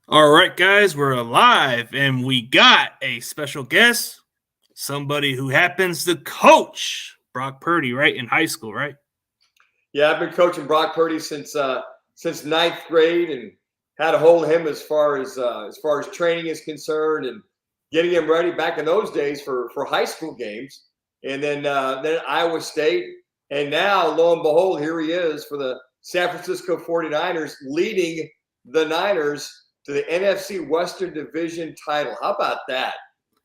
All right, guys, we're alive, and we got a special guest, somebody who happens to coach Brock Purdy, right, in high school, right? Yeah, I've been coaching Brock Purdy since ninth grade, and had a hold of him as far as training is concerned, and getting him ready back in those days for high school games, and then Iowa State, and now lo and behold, here he is for the San Francisco 49ers, leading the Niners to the NFC Western Division title. How about that?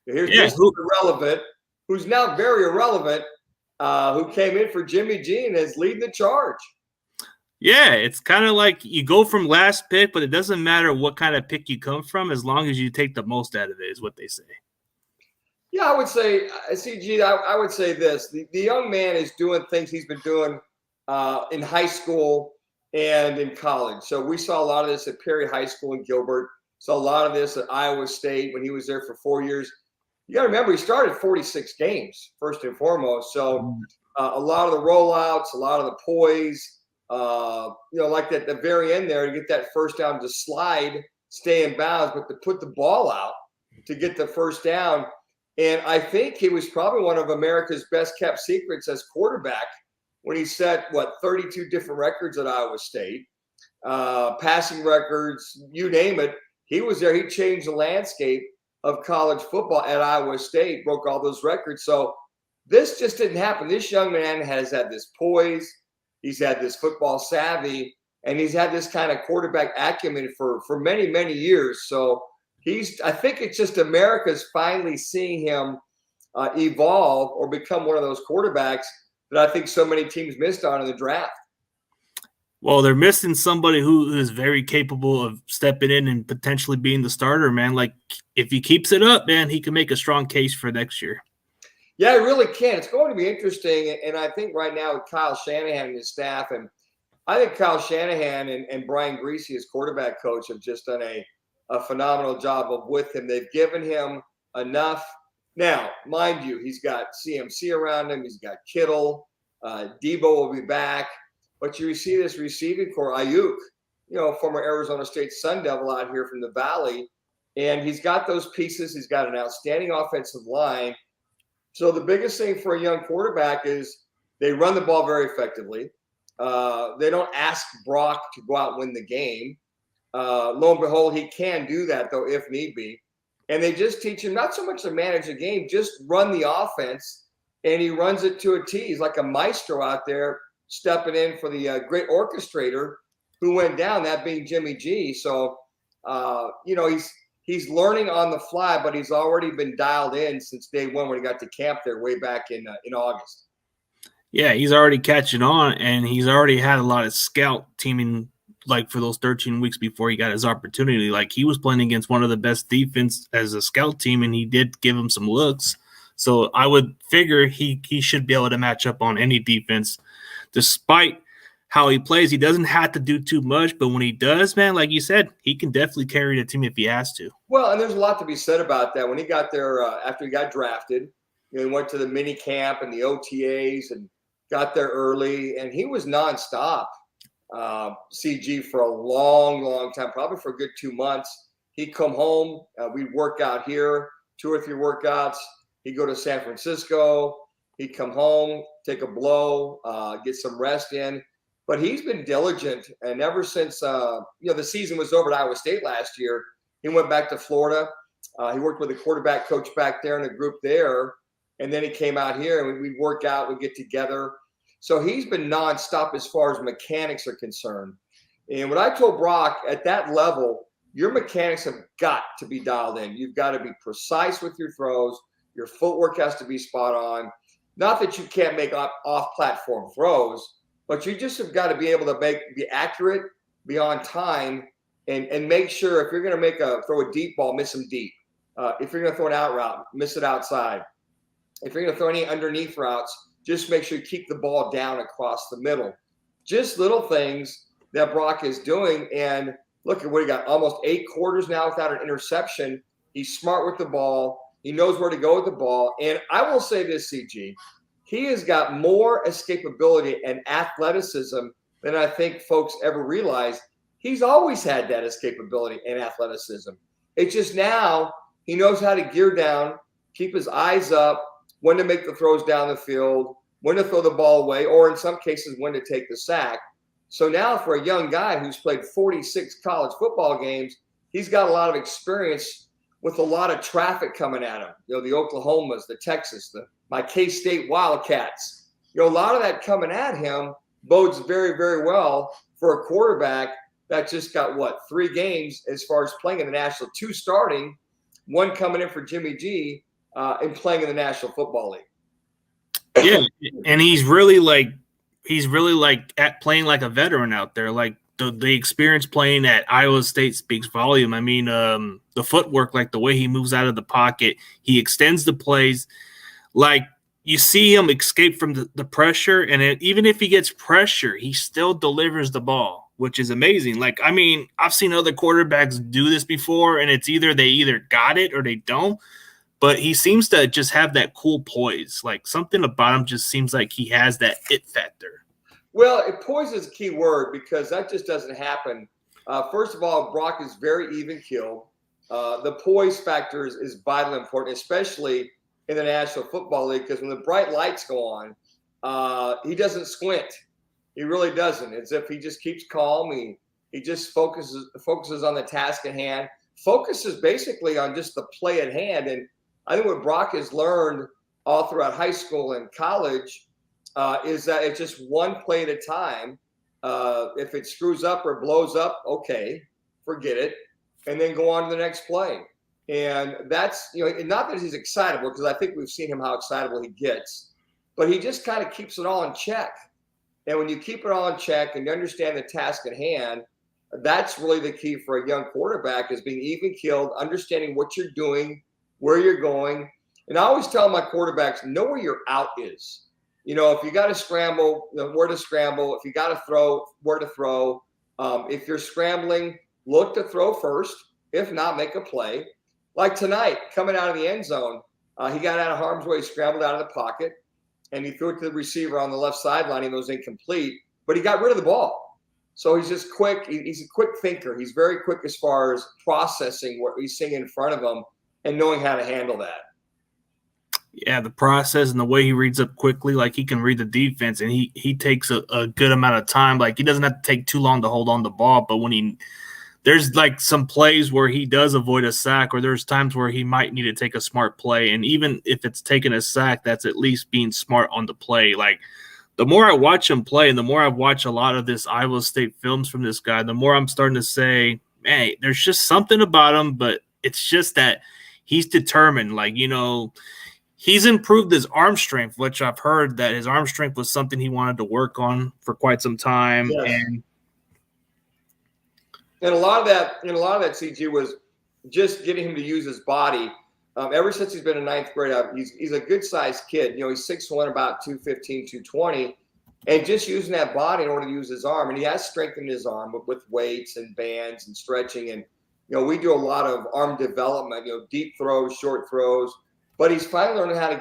Here's Yeah, Mr. Irrelevant, who's now very irrelevant, who came in for Jimmy G and is leading the charge. yeah, it's kind of like you go from last pick, but it doesn't matter what kind of pick you come from as long as you take the most out of it, is what they say. Yeah, I would say, CG, I would say this. The young man is doing things he's been doing in high school and in college. So we saw a lot of this at Perry High School in Gilbert, saw a lot of this at Iowa State when he was there for 4 years. You got to remember, he started 46 games, first and foremost. So a lot of the rollouts, a lot of the poise, like at the very end there, to get that first down to slide, stay in bounds, but to put the ball out to get the first down. And I think he was probably one of America's best kept secrets as quarterback when he set, 32 different records at Iowa State, passing records, you name it. He was there. He changed the landscape of college football at Iowa State, broke all those records. So this just didn't happen. This young man has had this poise. He's had this football savvy, and he's had this kind of quarterback acumen for many, many years. So I think it's just America's finally seeing him evolve or become one of those quarterbacks that I think so many teams missed on in the draft. Well, they're missing somebody who is very capable of stepping in and potentially being the starter, man. Like, if he keeps it up, man, he can make a strong case for next year. Yeah, it really can. It's going to be interesting. And I think right now with Kyle Shanahan and his staff, and I think Kyle Shanahan and Brian Greasy, his quarterback coach, have just done a phenomenal job with him. They've given him enough. Now, mind you, he's got CMC around him. He's got Kittle. Debo will be back. But you see this receiving core, Ayuk, former Arizona State Sun Devil out here from the Valley. And he's got those pieces. He's got an outstanding offensive line. So the biggest thing for a young quarterback is they run the ball very effectively. They don't ask Brock to go out and win the game. Lo and behold, he can do that, though, if need be. And they just teach him not so much to manage the game, just run the offense, and he runs it to a T. He's like a maestro out there stepping in for the great orchestrator who went down, that being Jimmy G. So, he's learning on the fly, but he's already been dialed in since day one when he got to camp there way back in August. Yeah, he's already catching on, and he's already had a lot of scout teaming, like for those 13 weeks before he got his opportunity. Like, he was playing against one of the best defense as a scout team, and he did give him some looks. So I would figure he should be able to match up on any defense. Despite how he plays, he doesn't have to do too much, but when he does, man, like you said, he can definitely carry the team if he has to. Well, and there's a lot to be said about that. When he got there after he got drafted, he went to the mini camp and the OTAs and got there early, and he was nonstop, CG, for a long, long time, probably for a good 2 months. He'd come home. We'd work out here, 2 or 3 workouts. He'd go to San Francisco. He'd come home, take a blow, get some rest in. But he's been diligent, and ever since the season was over at Iowa State last year, he went back to Florida. He worked with a quarterback coach back there in a group there, and then he came out here, and we'd work out, we'd get together. So he's been nonstop as far as mechanics are concerned. And what I told Brock, at that level, your mechanics have got to be dialed in. You've got to be precise with your throws. Your footwork has to be spot on. Not that you can't make off-platform throws, but you just have got to be able to be accurate, be on time, and make sure if you're going to throw a deep ball, miss them deep. If you're going to throw an out route, miss it outside. If you're going to throw any underneath routes, just make sure you keep the ball down across the middle. Just little things that Brock is doing. And look at what he got, almost 8 quarters now without an interception. He's smart with the ball. He knows where to go with the ball. And I will say this, CG, he has got more escapability and athleticism than I think folks ever realized. He's always had that escapability and athleticism. It's just now he knows how to gear down, keep his eyes up, when to make the throws down the field, when to throw the ball away, or in some cases, when to take the sack. So now for a young guy who's played 46 college football games, he's got a lot of experience with a lot of traffic coming at him. You know, the Oklahomas, the Texas, my K-State Wildcats. You know, a lot of that coming at him bodes very, very well for a quarterback that just got, 3 games as far as playing in the National, 2 starting, 1 coming in for Jimmy G, and playing in the National Football League. Yeah, and he's really at playing like a veteran out there. Like the experience playing at Iowa State speaks volume. I mean, the footwork, like the way he moves out of the pocket, he extends the plays. Like you see him escape from the pressure, and even if he gets pressure, he still delivers the ball, which is amazing. Like, I mean, I've seen other quarterbacks do this before, and it's they either got it or they don't. But he seems to just have that cool poise. Like something about him just seems like he has that it factor. Well, poise is a key word because that just doesn't happen. First of all, Brock is very even-keeled. The poise factor is vitally important, especially in the National Football League, because when the bright lights go on, he doesn't squint. He really doesn't. It's if he just keeps calm. He just focuses on the task at hand. Focuses basically on just the play at hand. And I think what Brock has learned all throughout high school and college is that it's just one play at a time. If it screws up or blows up, okay, forget it, and then go on to the next play. And that's, not that he's excitable, because I think we've seen him how excitable he gets, but he just kind of keeps it all in check. And when you keep it all in check and you understand the task at hand, that's really the key for a young quarterback, is being even-keeled, understanding what you're doing, where you're going. And I always tell my quarterbacks, know where your out is. If you got to scramble, where to scramble. If you got to throw, where to throw. If you're scrambling, look to throw first. If not, make a play. Like tonight, coming out of the end zone, he got out of harm's way, scrambled out of the pocket, and he threw it to the receiver on the left sideline. It was incomplete, but he got rid of the ball. So he's just quick. He's a quick thinker. He's very quick as far as processing what he's seeing in front of him and knowing how to handle that. Yeah, the process and the way he reads up quickly, like he can read the defense, and he takes a good amount of time. Like he doesn't have to take too long to hold on the ball, but when there's like some plays where he does avoid a sack, or there's times where he might need to take a smart play. And even if it's taking a sack, that's at least being smart on the play. Like the more I watch him play and the more I've watched a lot of this Iowa State films from this guy, the more I'm starting to say, hey, there's just something about him, but it's just that he's determined. Like, he's improved his arm strength, which I've heard that his arm strength was something he wanted to work on for quite some time. Yes. And a lot of that, CG, was just getting him to use his body. Ever since he's been in ninth grade, he's a good-sized kid. He's 6'1", about 215, 220, and just using that body in order to use his arm. And he has strengthened his arm with weights and bands and stretching. And, we do a lot of arm development, deep throws, short throws. But he's finally learning how to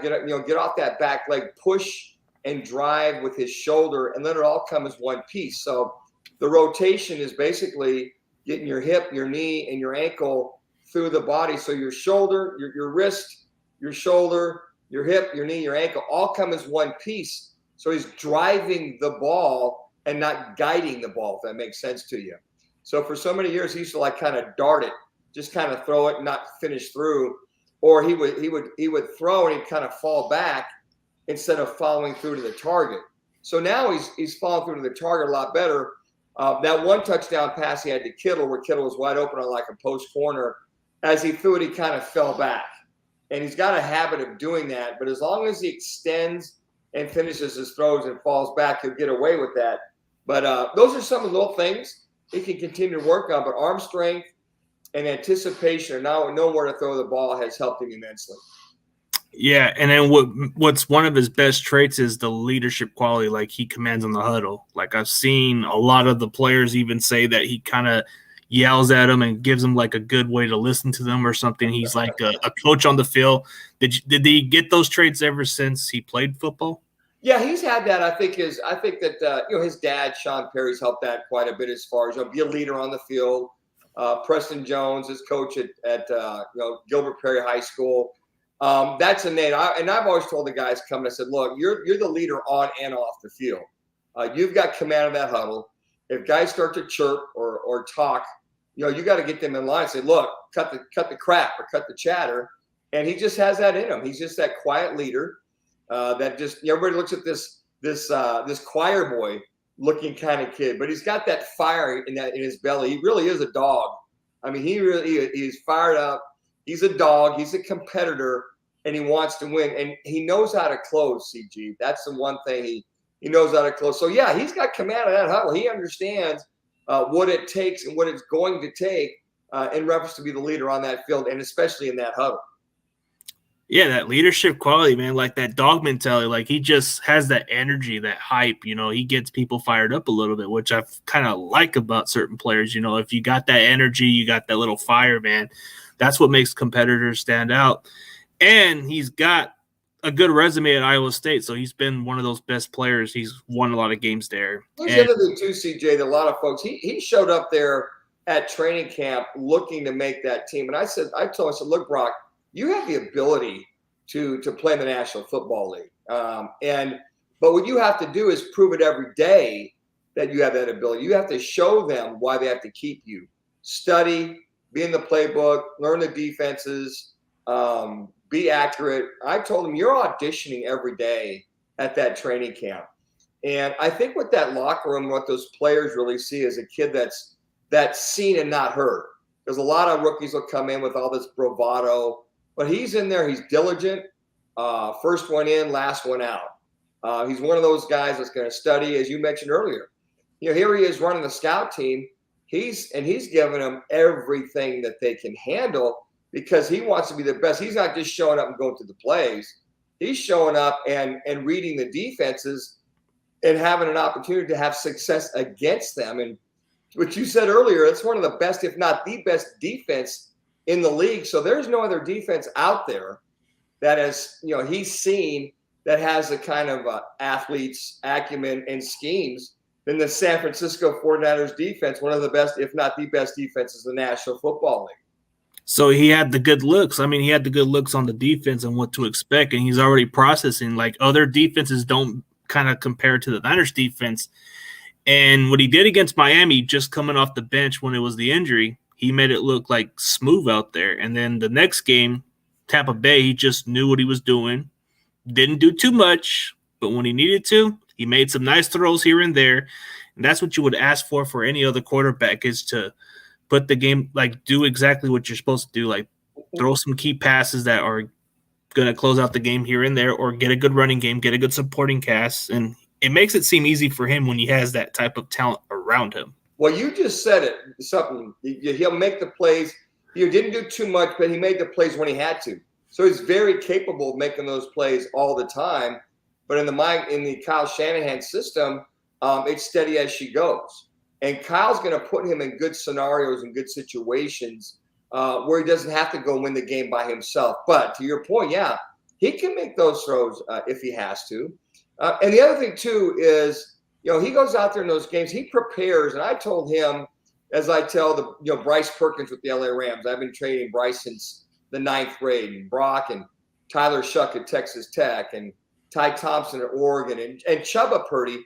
get off that back leg, push and drive with his shoulder, and let it all come as one piece. So the rotation is basically getting your hip, your knee, and your ankle through the body. So your shoulder, your wrist, your shoulder, your hip, your knee, your ankle all come as one piece. So he's driving the ball and not guiding the ball, if that makes sense to you. So for so many years, he used to kind of dart it, just kind of throw it and not finish through. Or he would throw and he'd kind of fall back instead of following through to the target. So now he's falling through to the target a lot better. That one touchdown pass he had to Kittle, where Kittle was wide open on like a post corner, as he threw it, he kind of fell back. And he's got a habit of doing that. But as long as he extends and finishes his throws and falls back, he'll get away with that. But those are some of the little things he can continue to work on. But arm strength and anticipation, or now know where to throw the ball, has helped him immensely. Yeah, and then what's one of his best traits is the leadership quality, like he commands on the huddle. Like I've seen a lot of the players even say that he kind of yells at them and gives them like a good way to listen to them or something. He's like a coach on the field. Did he get those traits ever since he played football? Yeah, he's had that. I think that his dad, Sean Perry's helped that quite a bit as far as be a leader on the field. Preston Jones, his coach at Gilbert Perry High School. That's a name. I've always told the guys coming, I said, look, you're the leader on and off the field. You've got command of that huddle. If guys start to chirp or talk, you got to get them in line and say, look, cut the crap or cut the chatter. And he just has that in him. He's just that quiet leader. That just everybody looks at this choir boy looking kind of kid, but he's got that fire in his belly. He really is a dog. I mean, he's fired up. He's a dog. He's a competitor, and he wants to win. And he knows how to close. CG. That's the one thing he knows how to close. So yeah, he's got command of that huddle. He understands what it takes and what it's going to take in reference to be the leader on that field, and especially in that huddle. Yeah, that leadership quality, man, like that dog mentality, like he just has that energy, that hype, he gets people fired up a little bit, which I kind of like about certain players. If you got that energy, you got that little fire, man, that's what makes competitors stand out. And he's got a good resume at Iowa State, so he's been one of those best players. He's won a lot of games there. Here's the other thing too, CJ, that a lot of folks, he showed up there at training camp looking to make that team. And I told him, look, Brock, you have the ability to play in the National Football League. But what you have to do is prove it every day that you have that ability. You have to show them why they have to keep you. Study, be in the playbook, learn the defenses, be accurate. I told him, you're auditioning every day at that training camp. And I think what that locker room, what those players really see is a kid that's seen and not heard. There's a lot of rookies will come in with all this bravado, but he's in there. He's diligent. First one in, last one out. He's one of those guys that's going to study, as you mentioned earlier. Here he is running the scout team. He's giving them everything that they can handle because he wants to be the best. He's not just showing up and going through the plays. He's showing up and reading the defenses and having an opportunity to have success against them. And what you said earlier, it's one of the best, if not the best defense in the league. So there's no other defense out there that he's seen that has the kind of athletes, acumen, and schemes than the San Francisco 49ers defense, one of the best, if not the best defenses in the National Football League. So he had the good looks. I mean, he had the good looks on the defense and what to expect, and he's already processing. Like other defenses don't kind of compare to the Niners defense. And what he did against Miami, just coming off the bench when it was the injury, he made it look like smooth out there. And then the next game, Tampa Bay, he just knew what he was doing. Didn't do too much, but when he needed to, he made some nice throws here and there. And that's what you would ask for any other quarterback, is to put the game, like do exactly what you're supposed to do, like throw some key passes that are going to close out the game here and there, or get a good running game, get a good supporting cast. And it makes it seem easy for him when he has that type of talent around him. Well, you just said it, something. He'll make the plays. He didn't do too much, but he made the plays when he had to. So he's very capable of making those plays all the time. But in the Kyle Shanahan system, it's steady as she goes. And Kyle's going to put him in good scenarios and good situations where he doesn't have to go win the game by himself. But to your point, yeah, he can make those throws if he has to. And the other thing, too, is, he goes out there in those games. He prepares. And I told him, as I tell Bryce Perkins with the LA Rams, I've been training Bryce since the 9th grade, and Brock and Tyler Shuck at Texas Tech, and Ty Thompson at Oregon, and Chubba Purdy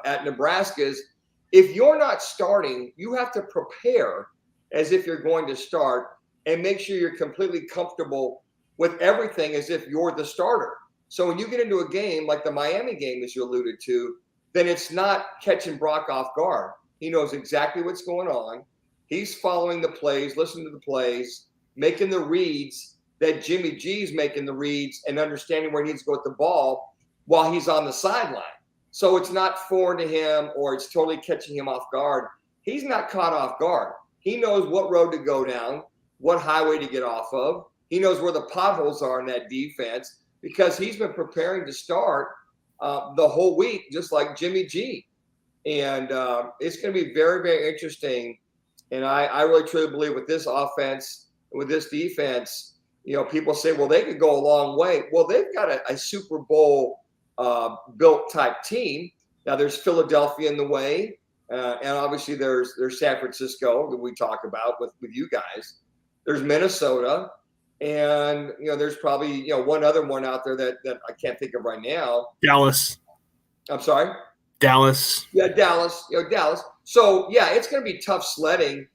at Nebraska. Is if you're not starting, you have to prepare as if you're going to start and make sure you're completely comfortable with everything as if you're the starter. So when you get into a game like the Miami game, as you alluded to, then it's not catching Brock off guard. He knows exactly what's going on. He's following the plays, listening to the plays, making the reads that Jimmy G's making the reads, and understanding where he needs to go with the ball while he's on the sideline. So it's not foreign to him, or it's totally catching him off guard. He's not caught off guard. He knows what road to go down, what highway to get off of. He knows where the potholes are in that defense because he's been preparing to start the whole week, just like Jimmy G. And it's going to be very, very interesting. And I really truly believe with this offense, with this defense, people say, well, they could go a long way. Well, they've got a Super Bowl built type team. Now there's Philadelphia in the way, and obviously there's San Francisco that we talk about with you guys. There's Minnesota, and there's probably one other one out there that I can't think of right now. Dallas. I'm sorry. Dallas. Yeah, Dallas. Dallas. So yeah, it's going to be tough sledding,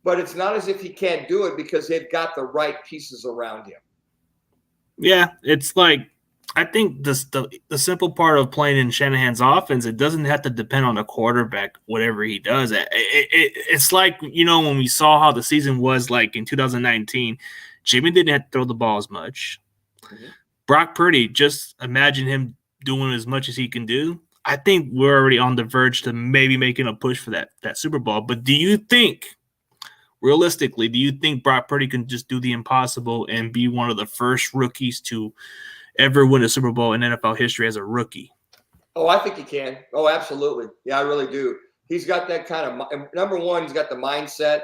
but it's not as if he can't do it because they've got the right pieces around him. Yeah, it's like I think the simple part of playing in Shanahan's offense, it doesn't have to depend on the quarterback, whatever he does. It's like, when we saw how the season was like in 2019, Jimmy didn't have to throw the ball as much. Mm-hmm. Brock Purdy, just imagine him doing as much as he can do. I think we're already on the verge to maybe making a push for that Super Bowl. But realistically, do you think Brock Purdy can just do the impossible and be one of the first rookies to ever win a Super Bowl in NFL history as a rookie? Oh, I think he can. Oh, absolutely. Yeah, I really do. He's got that kind of – number one, he's got the mindset.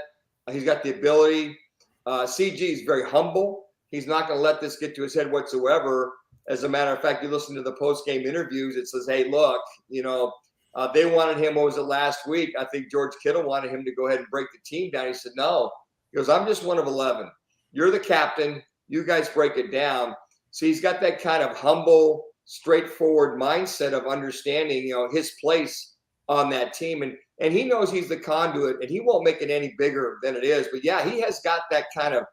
He's got the ability. CG is very humble. He's not going to let this get to his head whatsoever. As a matter of fact, you listen to the post-game interviews, it says, hey, look, they wanted him, what was it, last week? I think George Kittle wanted him to go ahead and break the team down. He said, no. He goes, I'm just one of 11. You're the captain. You guys break it down. So he's got that kind of humble, straightforward mindset of understanding, his place on that team. And he knows he's the conduit, and he won't make it any bigger than it is. But, yeah, he has got that kind of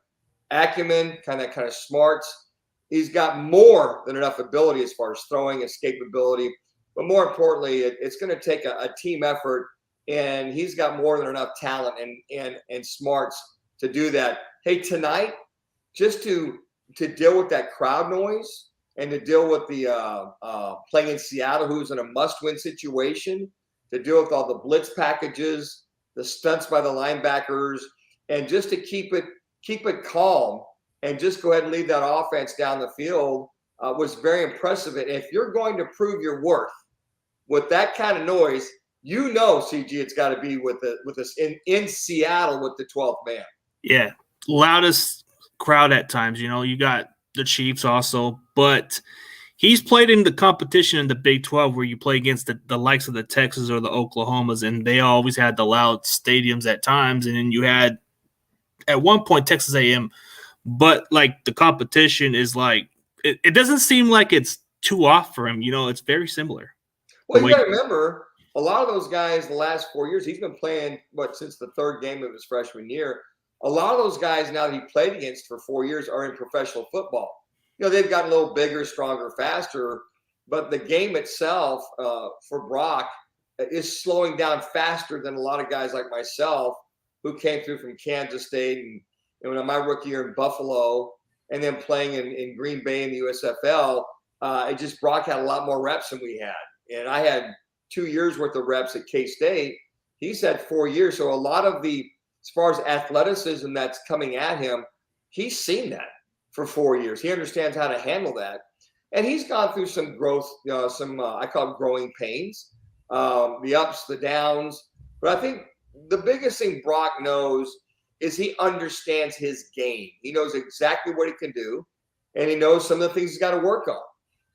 acumen, kind of smarts. He's got more than enough ability as far as throwing, escapability. But more importantly, it's going to take a team effort, and he's got more than enough talent and smarts to do that. Hey, tonight, just to deal with that crowd noise and to deal with the playing in Seattle, who's in a must-win situation, to deal with all the blitz packages, the stunts by the linebackers, and just to keep it calm and just go ahead and lead that offense down the field was very impressive. And if you're going to prove your worth with that kind of noise, CG, it's got to be with us in Seattle with the 12th man. Yeah, loudest crowd at times. You got the Chiefs also, but he's played in the competition in the Big 12 where you play against the likes of the Texas or the Oklahomas, and they always had the loud stadiums at times. And then you had at one point Texas A&M. But, like, the competition is, like, it doesn't seem like it's too off for him. It's very similar. Well, you got to remember, a lot of those guys the last 4 years, he's been playing, since the third game of his freshman year. A lot of those guys now that he played against for 4 years are in professional football. They've gotten a little bigger, stronger, faster. But the game itself for Brock is slowing down faster than a lot of guys like myself who came through from Kansas State and my rookie year in Buffalo, and then playing in Green Bay in the USFL, Brock had a lot more reps than we had. And I had 2 years worth of reps at K-State. He's had 4 years. So a lot of as far as athleticism that's coming at him, he's seen that for 4 years. He understands how to handle that. And he's gone through some growth, I call it growing pains, the ups, the downs. But I think the biggest thing Brock knows is he understands his game. He knows exactly what he can do, and he knows some of the things he's got to work on.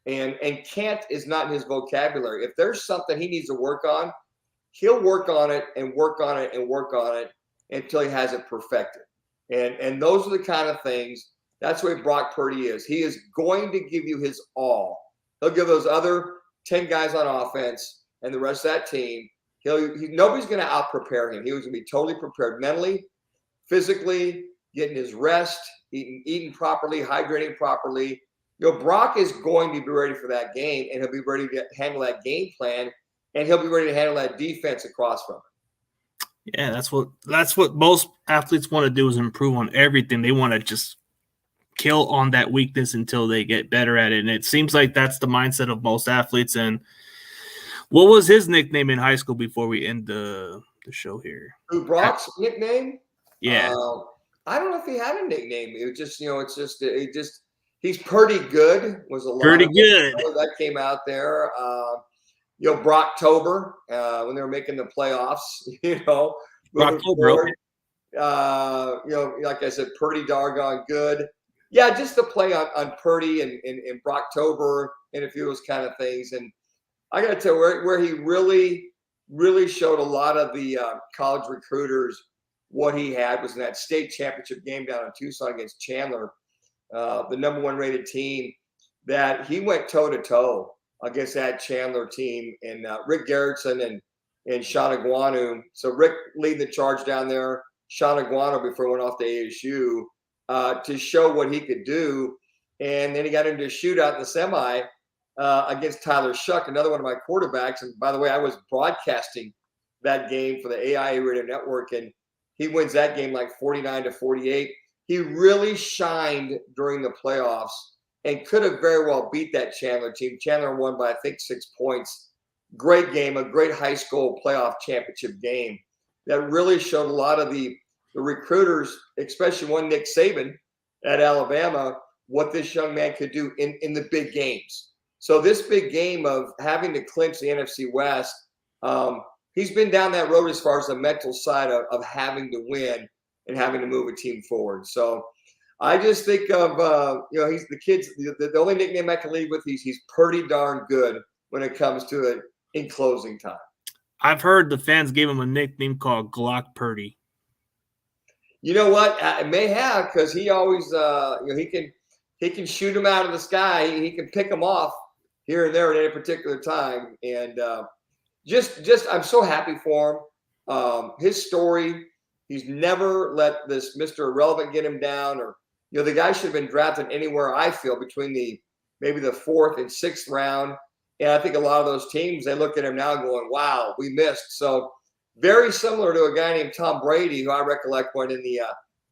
And can't is not in his vocabulary. If there's something he needs to work on, he'll work on it and work on it and work on it until he has it perfected. And those are the kind of things, that's the way Brock Purdy is. He is going to give you his all. He'll give those other 10 guys on offense and the rest of that team, nobody's going to out-prepare him. He was going to be totally prepared mentally, physically, getting his rest, eating properly, hydrating properly. Brock is going to be ready for that game, and he'll be ready to handle that game plan, and he'll be ready to handle that defense across from him. Yeah, that's what most athletes want to do is improve on everything. They want to just kill on that weakness until they get better at it. And it seems like that's the mindset of most athletes. And what was his nickname in high school before we end the show here? Brock's nickname? Yeah. I don't know if he had a nickname. It was he's pretty good. Was a lot pretty good that came out there. Brocktober when they were making the playoffs. Brocktober. Like I said, pretty doggone good. Yeah, just the play on Purdy and Brocktober and a few of those kind of things. And I got to tell you, where he really showed a lot of the college recruiters what he had was in that state championship game down in Tucson against Chandler, the #1 rated team, that he went toe to toe against that Chandler team, and Rick Garrettson and Sean Aguanu. So Rick leading the charge down there, Sean Aguanu before he went off to ASU to show what he could do. And then he got into a shootout in the semi against Tyler Shuck, another one of my quarterbacks. And by the way, I was broadcasting that game for the AIA Radio Network, and he wins that game like 49-48. He really shined during the playoffs and could have very well beat that Chandler team. Chandler won by, I think, 6 points. Great game, a great high school playoff championship game that really showed a lot of the recruiters, especially one Nick Saban at Alabama, what this young man could do in the big games. So this big game of having to clinch the NFC West, he's been down that road as far as the mental side of having to win and having to move a team forward. So I just think of, he's the kids, the only nickname I can leave with, he's pretty darn good when it comes to it in closing time. I've heard the fans gave him a nickname called Glock Purdy. You know what? I may have, because he always, he can shoot them out of the sky. He can pick them off here and there at any particular time. And just I'm so happy for him. His story, he's never let this Mr. Irrelevant get him down. Or, the guy should have been drafted anywhere, I feel, between maybe the 4th and 6th round. And I think a lot of those teams, they look at him now going, wow, we missed. So very similar to a guy named Tom Brady, who I recollect went in the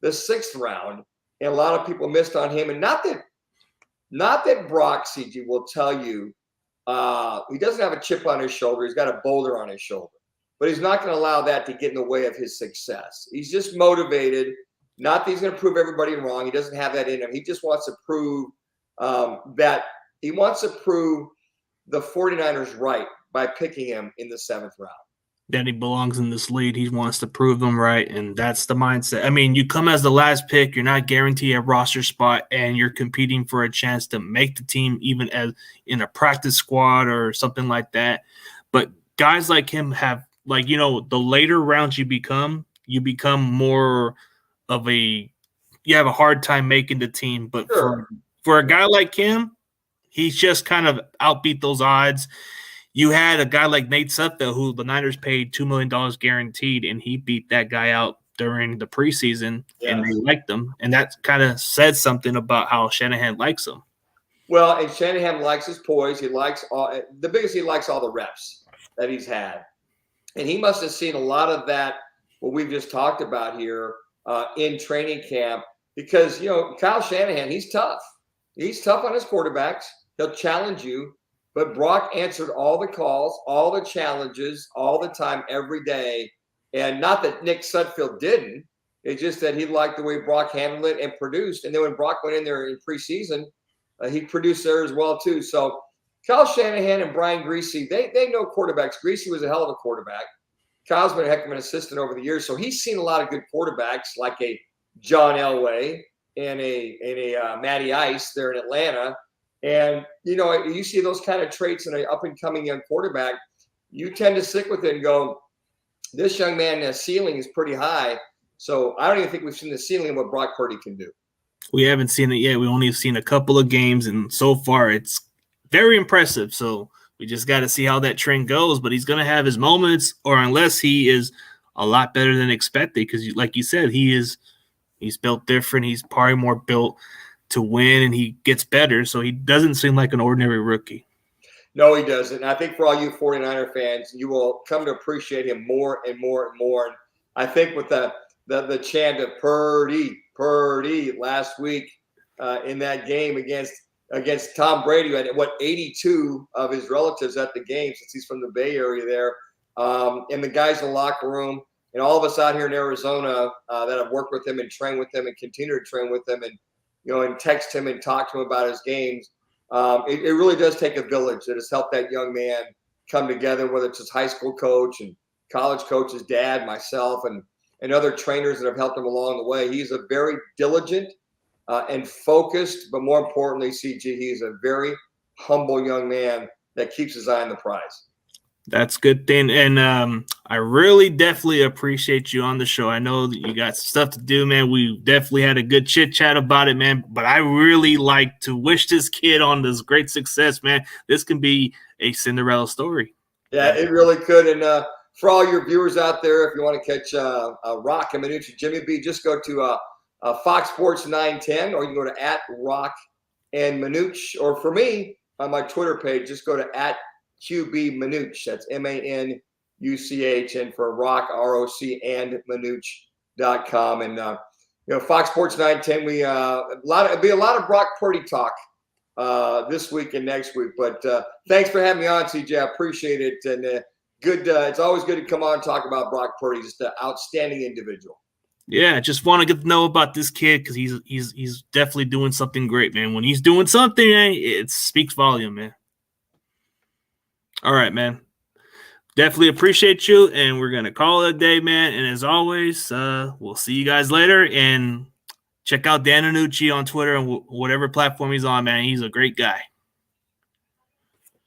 6th round. And a lot of people missed on him. And not that Brock, CG, will tell you he doesn't have a chip on his shoulder. He's got a boulder on his shoulder. But he's not going to allow that to get in the way of his success. He's just motivated. Not that he's going to prove everybody wrong. He doesn't have that in him. He just wants to prove the 49ers right by picking him in the 7th round. That he belongs in this league. He wants to prove them right, and that's the mindset. I mean, you come as the last pick, you're not guaranteed a roster spot, and you're competing for a chance to make the team, even as in a practice squad or something like that. But guys like him have, the later rounds you become more of you have a hard time making the team. But sure, for a guy like him, he's just kind of outbeat those odds. You had a guy like Nate Sudfeld, who the Niners paid $2 million guaranteed, and he beat that guy out during the preseason, and they liked him. And that kind of said something about how Shanahan likes him. Well, and Shanahan likes his poise. He likes all the reps that he's had. And he must have seen a lot of that, what we've just talked about here, in training camp. Because, Kyle Shanahan, he's tough. He's tough on his quarterbacks. He'll challenge you. But Brock answered all the calls, all the challenges, all the time, every day. And not that Nick Sudfeld didn't. It's just that he liked the way Brock handled it and produced. And then when Brock went in there in preseason, he produced there as well, too. So Kyle Shanahan and Brian Griese, they know quarterbacks. Griese was a hell of a quarterback. Kyle's been a heck of an assistant over the years. So he's seen a lot of good quarterbacks like a John Elway and a Matty Ice there in Atlanta. And, you see those kind of traits in an up-and-coming young quarterback, you tend to stick with it and go, this young man's ceiling is pretty high. So I don't even think we've seen the ceiling of what Brock Purdy can do. We haven't seen it yet. We only have seen a couple of games, and so far it's very impressive. So we just got to see how that trend goes. But he's going to have his moments, or unless he is a lot better than expected, because like you said, he's built different. He's probably more built to win, and he gets better, so he doesn't seem like an ordinary rookie. No, he doesn't. And I think for all you 49er fans, you will come to appreciate him more and more and more. And I think with the chant of Purdy last week in that game against Tom Brady, who had 82 of his relatives at the game, since he's from the Bay Area there, and the guys in the locker room, and all of us out here in Arizona that have worked with him and trained with him and continue to train with him, and and text him and talk to him about his games. It really does take a village that has helped that young man come together, whether it's his high school coach and college coach, his dad, myself, and other trainers that have helped him along the way. He's a very diligent and focused. But more importantly, CG, he is a very humble young man that keeps his eye on the prize. That's good thing. And I really definitely appreciate you on the show. I know that you got stuff to do, man. We definitely had a good chit chat about it, man. But I really like to wish this kid on this great success, man. This can be a Cinderella story. Yeah, it really could. And for all your viewers out there, if you want to catch Rock and Manucci, Jimmy B, just go to Fox Sports 910, or you can go to @Rock and Manucci. Or for me, on my Twitter page, just go to @QB Manucci. That's MANUCH. And for Rock, ROC, and Manucci.com. And Fox Sports 910, we it'll be a lot of Brock Purdy talk this week and next week. But thanks for having me on, CJ. I appreciate it. And good. It's always good to come on and talk about Brock Purdy. Just an outstanding individual. Yeah, just want to get to know about this kid because he's definitely doing something great, man. When he's doing something, man, it speaks volume, man. All right, man. Definitely appreciate you, and we're gonna call it a day, man. And as always, we'll see you guys later. And check out Dan Manucci on Twitter and whatever platform he's on, man. He's a great guy.